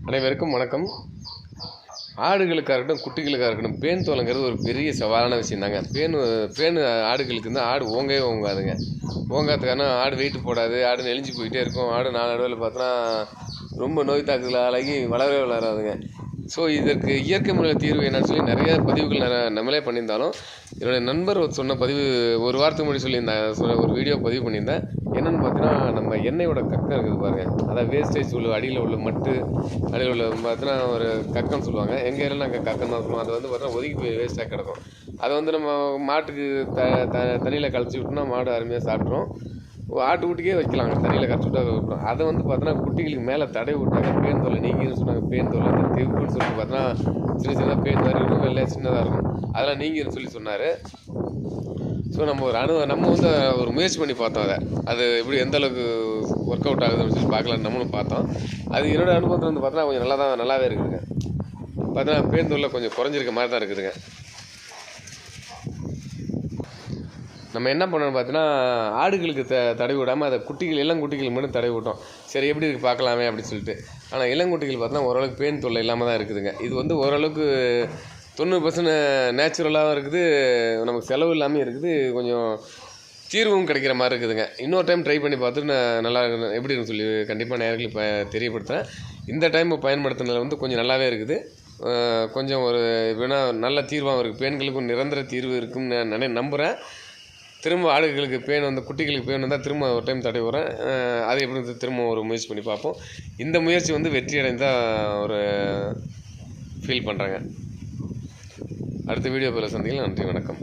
அனைவருக்கும் வணக்கம். ஆடுகளுக்காக இருக்கட்டும் குட்டிகளுக்காக இருக்கட்டும் பேன் தோலைங்கிறது ஒரு பெரிய சவாலான விஷயம் தாங்க. பேன் ஆடுகளுக்கு வந்து ஆடு ஓங்கவே ஓங்காதுங்க. ஓங்காதுக்கான ஆடு வெயிட்டு போடாது, ஆடு நெளிஞ்சு போயிட்டே இருக்கும். ஆடு 4 நடுவில் பார்த்தோன்னா ரொம்ப நோய் தாக்குதல் ஆளாகி வளரவே வளராதுங்க. ஸோ இதற்கு இயற்கை முறையில் தீர்வு என்னன்னு சொல்லி நிறைய பதிவுகள் நம்மளே பண்ணியிருந்தாலும், என்னுடைய நண்பர் சொன்ன பதிவு ஒரு வாரத்துக்கு முன்னாடி சொல்லியிருந்தேன். ஒரு வீடியோ பதிவு பண்ணியிருந்தேன். என்னென்னு பார்த்தீங்கன்னா, நம்ம எண்ணெயோட கக்கம் இருக்குது பாருங்கள், அதாவது வேஸ்டேஜ் உள்ள அடியில் உள்ள மட்டு அடியில் உள்ள பார்த்தீங்கன்னா ஒரு கக்கம்னு சொல்லுவாங்க. எங்கள் ஏரியாவில் நாங்கள் கக்கம் தான் சொல்லுவோம். அது வந்து பார்த்தீங்கன்னா ஒதுக்கி போய் வேஸ்ட்டாக கிடக்கும். அதை வந்து நம்ம மாட்டுக்கு தண்ணியில் கழிச்சி விட்டோம்னா மாடு அருமையாக சாப்பிட்றோம். ஆட்டுக்குட்டிக்கே வைக்கலாங்க, தண்ணியில் கரைச்சி விட்டா விட்டுரும். அதை வந்து பார்த்தோன்னா குட்டிகளுக்கு மேலே தடவி விட்டாங்க. பேன் தொல்லை நீங்கின்னு சொன்னாங்க. பேன் தொல்லை இந்த தெவுக்குன்னு சொல்லிட்டு பார்த்தோன்னா சின்ன சின்னதாக பேன் மாதிரி இருக்கும், வெள்ளையாக சின்னதாக இருக்கும், அதெல்லாம் நீங்கின்னு சொல்லி சொன்னார். ஸோ நம்ம வந்து ஒரு முயற்சி பண்ணி பார்த்தோம். அது எப்படி எந்த அளவுக்கு ஒர்க் அவுட் ஆகுதுன்னு சொல்லி பார்க்கலான்னு நம்மளும் பார்த்தோம். அது என்னோடய அனுபவத்தில் வந்து பார்த்தோன்னா கொஞ்சம் நல்லாவே இருக்குதுங்க. பார்த்தோன்னா பேன் தொல்லை கொஞ்சம் குறைஞ்சிருக்க மாதிரி தான் இருக்குதுங்க. நம்ம என்ன பண்ணணும்னு பார்த்தீங்கன்னா, ஆடுகளுக்கு தடவி விடாமல் அதை இளங்குட்டிகள் மட்டும் தடவி விட்டோம். சரி எப்படி இருக்குது பார்க்கலாமே அப்படின்னு சொல்லிட்டு. ஆனால் இளங்குட்டிகள் பார்த்தோன்னா ஓரளவுக்கு பேன் தொல்லை இல்லாமல் தான் இருக்குதுங்க. இது வந்து ஓரளவுக்கு 90% நேச்சுரலாகவும் இருக்குது, நமக்கு செலவு இல்லாமல் இருக்குது, கொஞ்சம் தீர்வும் கிடைக்கிற மாதிரி இருக்குதுங்க. இன்னொரு டைம் ட்ரை பண்ணி பார்த்துட்டு நல்லா எப்படி இருக்குன்னு சொல்லி கண்டிப்பாக நேயர்களுக்கு தெரியப்படுத்துகிறேன். இந்த டைம் பயன்படுத்தினதில் வந்து கொஞ்சம் நல்லாவே இருக்குது. கொஞ்சம் ஒரு நல்ல தீர்வாகவும் இருக்குது. பெண்களுக்கும் நிரந்தர தீர்வு இருக்குன்னு நம்புகிறேன். திரும்ப ஆடுகளுக்கு குட்டிகளுக்கு பேன் வந்தால் திரும்ப ஒரு டைம் தடவி வரேன். அது எப்படி திரும்ப ஒரு முயற்சி பண்ணி பார்ப்போம். இந்த முயற்சி வந்து வெற்றி அடைந்தால் ஒரு ஃபீல் பண்ணுறேங்க. அடுத்த வீடியோ சந்திக்கலாம். நன்றி, வணக்கம்.